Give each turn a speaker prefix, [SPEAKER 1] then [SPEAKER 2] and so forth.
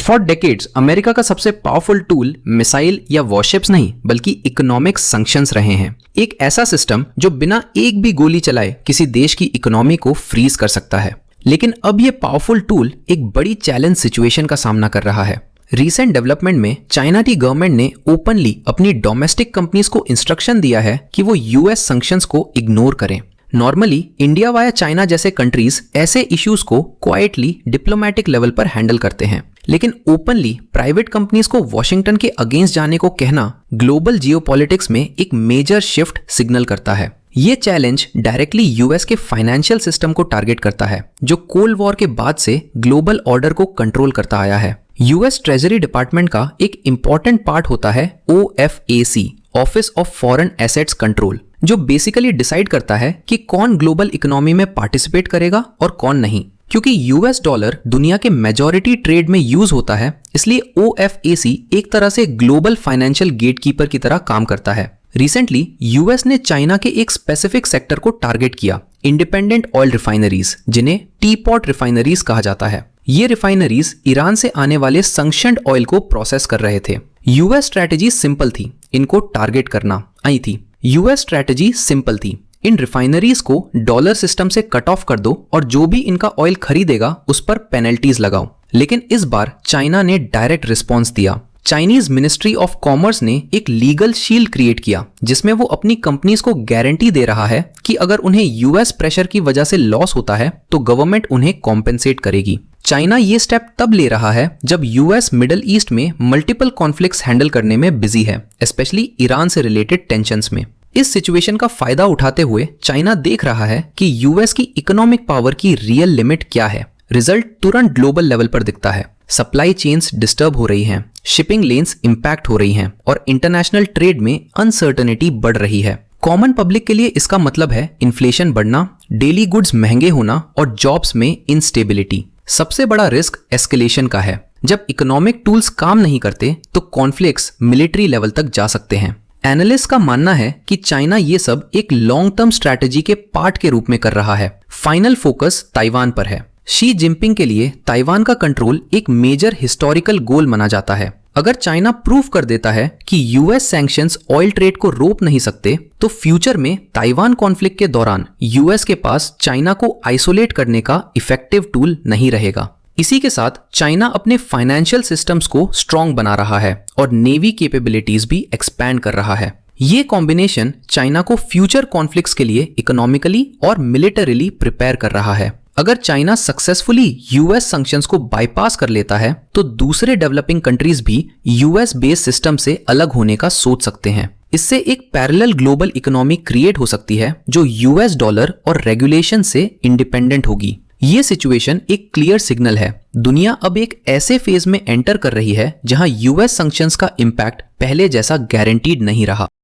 [SPEAKER 1] For decades America का सबसे powerful tool missile या वॉरशिप्स नहीं बल्कि इकोनॉमिक सैंक्शंस रहे हैं। एक ऐसा सिस्टम जो बिना एक भी गोली चलाए किसी देश की इकोनॉमी को फ्रीज कर सकता है। लेकिन अब ये पावरफुल टूल एक बड़ी चैलेंज सिचुएशन का सामना कर रहा है। रीसेंट डेवलपमेंट में चाइना की गवर्नमेंट ने ओपनली अपनी डोमेस्टिक कंपनीज को इंस्ट्रक्शन दिया है कि वो यूएस सैंक्शंस को इग्नोर करें। नॉर्मली इंडिया वाया चाइना जैसे कंट्रीज ऐसे इश्यूज को क्वाइटली डिप्लोमेटिक लेवल पर हैंडल करते हैं, लेकिन ओपनली प्राइवेट कंपनीज को वॉशिंगटन के अगेंस्ट जाने को कहना ग्लोबल जियोपॉलिटिक्स में एक मेजर शिफ्ट सिग्नल करता है। ये चैलेंज डायरेक्टली यूएस के फाइनेंशियल सिस्टम को टारगेट करता है, जो कोल्ड वॉर के बाद से ग्लोबल ऑर्डर को कंट्रोल करता आया है। यूएस ट्रेजरी डिपार्टमेंट का एक इंपॉर्टेंट पार्ट होता है OFAC, office of foreign assets control, जो बेसिकली डिसाइड करता है कि कौन ग्लोबल इकोनॉमी में पार्टिसिपेट करेगा और कौन नहीं। क्योंकि यूएस डॉलर दुनिया के मेजॉरिटी ट्रेड में यूज होता है, इसलिए OFAC एक तरह से ग्लोबल फाइनेंशियल गेटकीपर की तरह काम करता है। रिसेंटली यूएस ने चाइना के एक स्पेसिफिक सेक्टर को टारगेट किया, इंडिपेंडेंट ऑयल रिफाइनरीज, जिन्हें टीपॉट रिफाइनरीज कहा जाता है। ये रिफाइनरीज ईरान से आने वाले सैंक्शन्ड ऑयल को प्रोसेस कर रहे थे। यूएस स्ट्रैटेजी सिंपल थी, इनको टारगेट करना आई थी। यूएस स्ट्रैटेजी सिंपल थी, इन रिफाइनरीज को डॉलर सिस्टम से कट ऑफ कर दो और जो भी इनका ऑयल खरीदेगा उस पर पेनल्टीज लगाओ। लेकिन इस बार चाइना ने डायरेक्ट रिस्पॉन्स दिया। चाइनीज मिनिस्ट्री ऑफ कॉमर्स ने एक लीगल शील्ड क्रिएट किया, जिसमें वो अपनी कंपनीज को गारंटी दे रहा है कि अगर उन्हें यूएस प्रेशर की वजह से लॉस होता है तो गवर्नमेंट उन्हें कॉम्पेंसेट करेगी। चाइना ये स्टेप तब ले रहा है जब यूएस मिडिल ईस्ट में मल्टीपल कॉन्फ्लिक्ट्स हैंडल करने में बिजी है, स्पेशली ईरान से रिलेटेड टेंशंस में। इस सिचुएशन का फायदा उठाते हुए चाइना देख रहा है कि यूएस की इकोनॉमिक पावर की रियल लिमिट क्या है। रिजल्ट तुरंत ग्लोबल लेवल पर दिखता है। सप्लाई चेन्स डिस्टर्ब हो रही हैं, शिपिंग लेन्स इंपैक्ट हो रही हैं और इंटरनेशनल ट्रेड में अनसर्टेनिटी बढ़ रही है। कॉमन पब्लिक के लिए इसका मतलब है इन्फ्लेशन बढ़ना, डेली गुड्स महंगे होना और जॉब्स में इनस्टेबिलिटी। सबसे बड़ा रिस्क एस्केलेशन का है। जब इकोनॉमिक टूल्स काम नहीं करते तो कॉन्फ्लिक्ट्स मिलिट्री लेवल तक जा सकते हैं। एनालिस्ट का मानना है कि चाइना ये सब एक लॉन्ग टर्म स्ट्रैटेजी के पार्ट के रूप में कर रहा है। फाइनल फोकस ताइवान पर है। शी जिनपिंग के लिए ताइवान का कंट्रोल एक मेजर हिस्टोरिकल गोल माना जाता है। अगर चाइना प्रूव कर देता है कि यूएस सैंक्शंस ऑयल ट्रेड को रोक नहीं सकते, तो फ्यूचर में ताइवान कॉन्फ्लिक्ट के दौरान यूएस के पास चाइना को आइसोलेट करने का इफेक्टिव टूल नहीं रहेगा। इसी के साथ चाइना अपने फाइनेंशियल सिस्टम्स को स्ट्रॉन्ग बना रहा है और नेवी कैपेबिलिटीज भी एक्सपैंड कर रहा है। ये कॉम्बिनेशन चाइना को फ्यूचर कॉन्फ्लिक्ट्स के लिए इकोनॉमिकली और मिलिटरीली प्रिपेयर कर रहा है। अगर चाइना सक्सेसफुली यूएस सैंक्शंस को बाईपास कर लेता है तो दूसरे डेवलपिंग कंट्रीज भी यूएस बेस्ड सिस्टम से अलग होने का सोच सकते हैं। इससे एक पैरेलल ग्लोबल इकोनॉमी क्रिएट हो सकती है जो यूएस डॉलर और रेगुलेशन से इंडिपेंडेंट होगी। ये सिचुएशन एक क्लियर सिग्नल है। दुनिया अब एक ऐसे फेज में एंटर कर रही है जहां यूएस सैंक्शंस का इंपैक्ट पहले जैसा गारंटीड नहीं रहा।